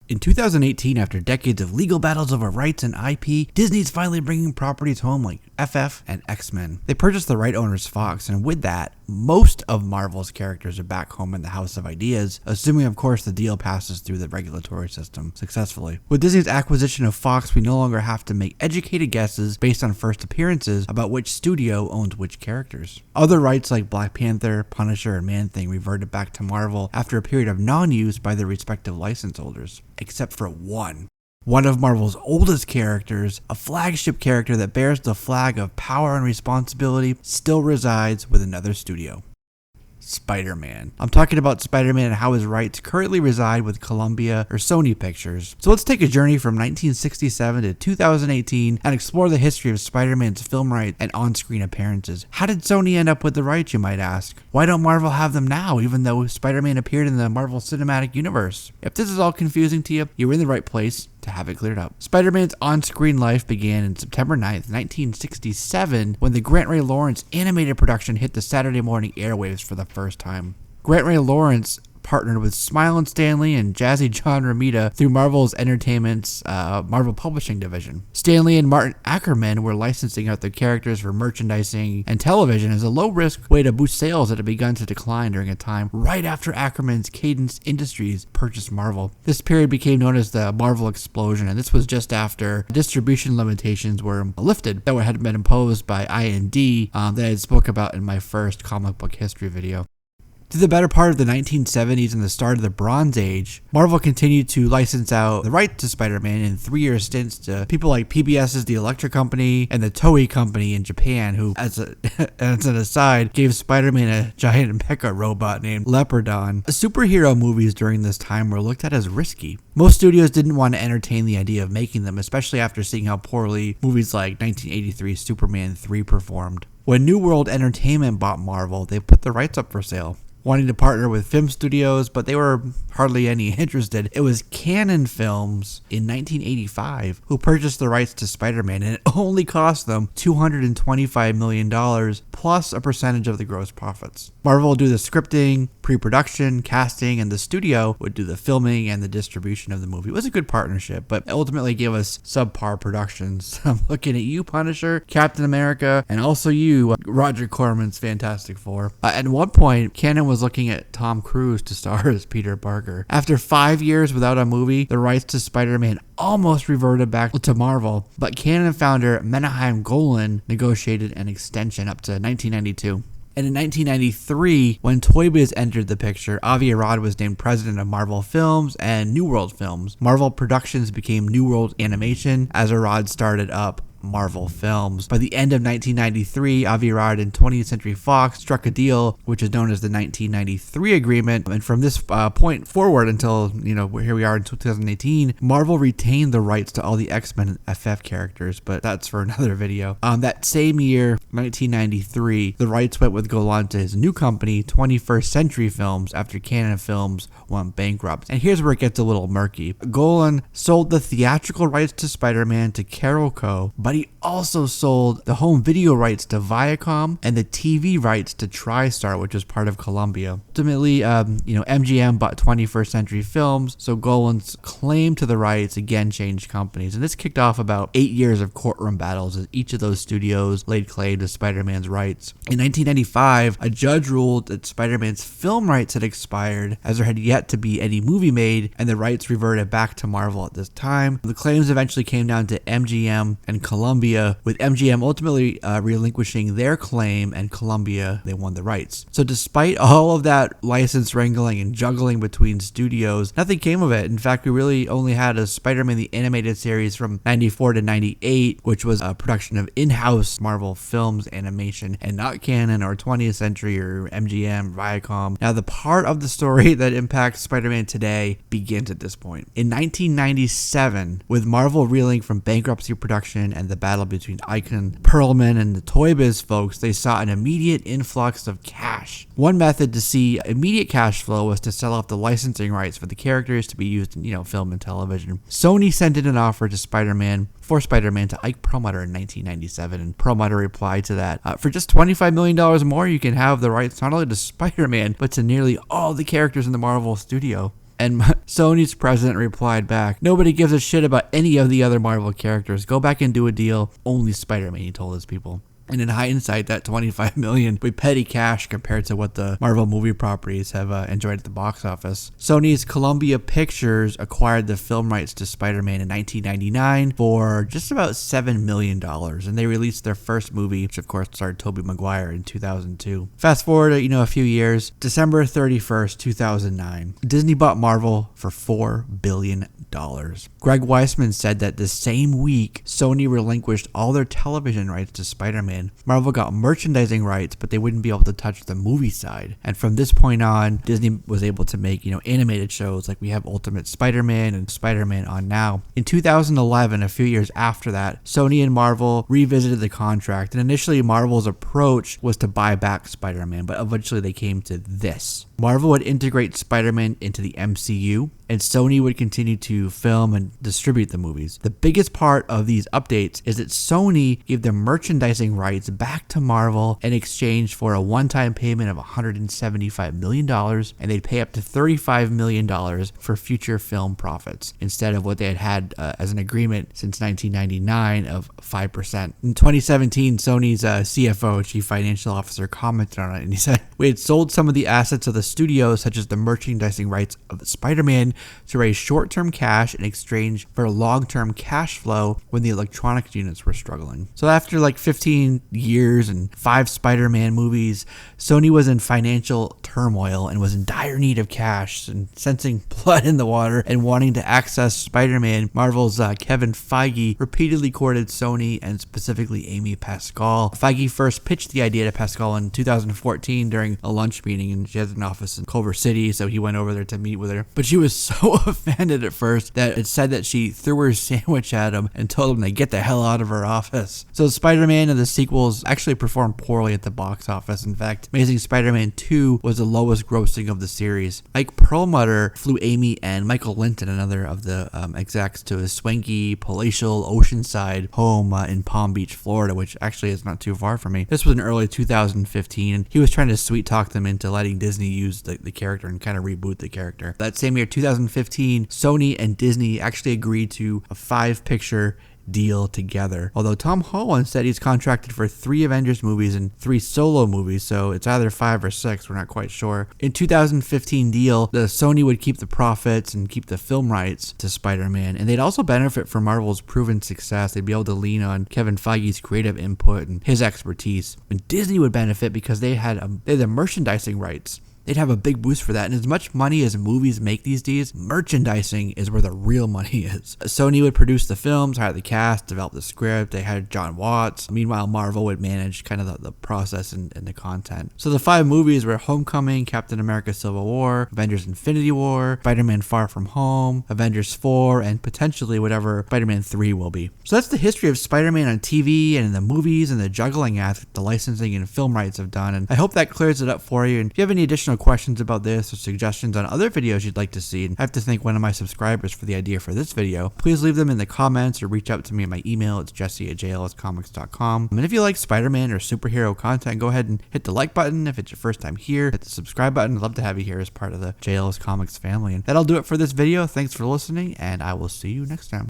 In 2018, after decades of legal battles over rights and IP, Disney's finally bringing properties home like FF and X-Men. They purchased the right owners Fox, and with that, most of Marvel's characters are back home in the House of Ideas, assuming of course the deal passes through the regulatory system successfully. With Disney's acquisition of Fox, we no longer have to make educated guesses based on first appearances about which studio owns which characters. Other rights like Black Panther, Punisher, and Man-Thing reverted back to Marvel after a period of non-use by their respective license holders. Except for one. One of Marvel's oldest characters, a flagship character that bears the flag of power and responsibility, still resides with another studio. Spider-Man. I'm talking about Spider-Man and how his rights currently reside with Columbia or Sony Pictures. So let's take a journey from 1967 to 2018 and explore the history of Spider-Man's film rights and on-screen appearances. How did Sony end up with the rights, you might ask? Why don't Marvel have them now, even though Spider-Man appeared in the Marvel Cinematic Universe? If this is all confusing to you, you're in the right place to have it cleared up. Spider-Man's on-screen life began on September 9th, 1967, when the Grant Ray Lawrence animated production hit the Saturday morning airwaves for the first time. Grant Ray Lawrence partnered with Smile & Stanley and Jazzy John Romita through Marvel's Entertainment's Marvel Publishing division. Stanley and Martin Ackerman were licensing out their characters for merchandising and television as a low-risk way to boost sales that had begun to decline during a time right after Ackerman's Cadence Industries purchased Marvel. This period became known as the Marvel Explosion, and this was just after distribution limitations were lifted that had been imposed by IND that I spoke about in my first comic book history video. Through the better part of the 1970s and the start of the Bronze Age, Marvel continued to license out the rights to Spider-Man in 3-year stints to people like PBS's The Electric Company and the Toei Company in Japan, who, as an aside, gave Spider-Man a giant mecha robot named Leopardon. Superhero movies during this time were looked at as risky. Most studios didn't want to entertain the idea of making them, especially after seeing how poorly movies like 1983's Superman 3 performed. When New World Entertainment bought Marvel, they put the rights up for sale, wanting to partner with film studios, but they were hardly any interested. It was Canon Films in 1985 who purchased the rights to Spider-Man, and it only cost them $225 million plus a percentage of the gross profits. Marvel would do the scripting, pre-production, casting, and the studio would do the filming and the distribution of the movie. It was a good partnership, but it ultimately gave us subpar productions. I'm looking at you, Punisher, Captain America, and also you, Roger Corman's Fantastic Four. At one point, Canon was looking at Tom Cruise to star as Peter Parker. After 5 years without a movie, the rights to Spider-Man almost reverted back to Marvel, but Canon founder Menahem Golan negotiated an extension up to 1992. And in 1993, when Toy Biz entered the picture, Avi Arad was named president of Marvel Films and New World Films. Marvel Productions became New World Animation as Arad started up Marvel Films. By the end of 1993, Avi Arad and 20th Century Fox struck a deal which is known as the 1993 agreement, and from this point forward until here we are in 2018, Marvel retained the rights to all the X-Men and FF characters, but that's for another video. That same year, 1993, the rights went with Golan to his new company, 21st Century Films, after Canon Films went bankrupt. And here's where it gets a little murky. Golan sold the theatrical rights to Spider-Man to Carol Co., but he also sold the home video rights to Viacom and the TV rights to TriStar, which was part of Columbia. Ultimately, MGM bought 21st Century Films, so Golan's claim to the rights again changed companies. And this kicked off about 8 years of courtroom battles as each of those studios laid claim to Spider-Man's rights. In 1995, a judge ruled that Spider-Man's film rights had expired as there had yet to be any movie made, and the rights reverted back to Marvel at this time. The claims eventually came down to MGM and Columbia, with MGM ultimately relinquishing their claim, and Columbia, they won the rights. So despite all of that license wrangling and juggling between studios, nothing came of it. In fact, we really only had a Spider-Man the Animated Series from 94 to 98, which was a production of in-house Marvel Films animation and not Canon or 20th Century or MGM, Viacom. Now, the part of the story that impacts Spider-Man today begins at this point. In 1997, with Marvel reeling from bankruptcy production and the battle between Icon Perlman and the Toy Biz folks, they saw an immediate influx of cash. One method to see immediate cash flow was to sell off the licensing rights for the characters to be used in, film and television. Sony sent in an offer to Spider-Man to Ike Perlmutter in 1997, and Perlmutter replied to that, for just $25 million more, you can have the rights not only to Spider-Man, but to nearly all the characters in the Marvel studio. And Sony's president replied back, "Nobody gives a shit about any of the other Marvel characters. Go back and do a deal. Only Spider-Man," he told his people. And in hindsight, that $25 million would be petty cash compared to what the Marvel movie properties have enjoyed at the box office. Sony's Columbia Pictures acquired the film rights to Spider-Man in 1999 for just about $7 million, and they released their first movie, which of course starred Tobey Maguire, in 2002. Fast forward, a few years, December 31st, 2009, Disney bought Marvel for $4 billion. Greg Weisman said that the same week, Sony relinquished all their television rights to Spider-Man. Marvel got merchandising rights, but they wouldn't be able to touch the movie side. And from this point on, Disney was able to make, animated shows like we have Ultimate Spider-Man and Spider-Man on now. In 2011, a few years after that, Sony and Marvel revisited the contract, and initially Marvel's approach was to buy back Spider-Man, but eventually they came to this. Marvel would integrate Spider-Man into the MCU, and Sony would continue to film and distribute the movies. The biggest part of these updates is that Sony gave the merchandising rights back to Marvel in exchange for a one-time payment of $175 million, and they'd pay up to $35 million for future film profits, instead of what they had as an agreement since 1999 of 5%. In 2017, Sony's CFO, Chief Financial Officer, commented on it, and he said, "We had sold some of the assets of the studio, such as the merchandising rights of Spider-Man, to raise short-term cash in exchange for long-term cash flow when the electronics units were struggling." So after 15 years and 5 Spider-Man movies, Sony was in financial turmoil and was in dire need of cash, and sensing blood in the water and wanting to access Spider-Man, Marvel's Kevin Feige repeatedly courted Sony, and specifically Amy Pascal. Feige first pitched the idea to Pascal in 2014 during a lunch meeting, and she has an office in Culver City, so he went over there to meet with her. But she was so offended at first that it said that she threw her sandwich at him and told him to get the hell out of her office. So Spider-Man and the sequels actually performed poorly at the box office. In fact, Amazing Spider-Man 2 was the lowest grossing of the series. Ike Perlmutter flew Amy and Michael Linton, another of the execs, to his swanky, palatial, oceanside home in Palm Beach, Florida, which actually is not too far from me. This was in early 2015, and he was trying to sweet talk them into letting Disney use the character and kind of reboot the character. That same year, 2015, Sony and Disney actually agreed to a 5-picture deal together. Although Tom Holland said he's contracted for 3 Avengers movies and 3 solo movies, so it's either 5 or 6, we're not quite sure. In 2015 deal, the Sony would keep the profits and keep the film rights to Spider-Man, and they'd also benefit from Marvel's proven success. They'd be able to lean on Kevin Feige's creative input and his expertise. And Disney would benefit because they had the merchandising rights. They'd have a big boost for that. And as much money as movies make these days, merchandising is where the real money is. Sony would produce the films, hire the cast, develop the script. They had John Watts. Meanwhile, Marvel would manage kind of the process and the content. So the 5 movies were Homecoming, Captain America Civil War, Avengers Infinity War, Spider-Man Far From Home, Avengers 4, and potentially whatever Spider-Man 3 will be. So that's the history of Spider-Man on TV and in the movies and the juggling act the licensing and film rights have done. And I hope that clears it up for you. And if you have any additional questions about this or suggestions on other videos you'd like to see, and I have to thank one of my subscribers for the idea for this video, please leave them in the comments or reach out to me at my email. It's jesse@jlscomics.com. And if you like Spider-Man or superhero content, go ahead and hit the like button. If it's your first time here, hit the subscribe button. I'd love to have you here as part of the JLS Comics family. And that'll do it for this video. Thanks for listening, and I will see you next time.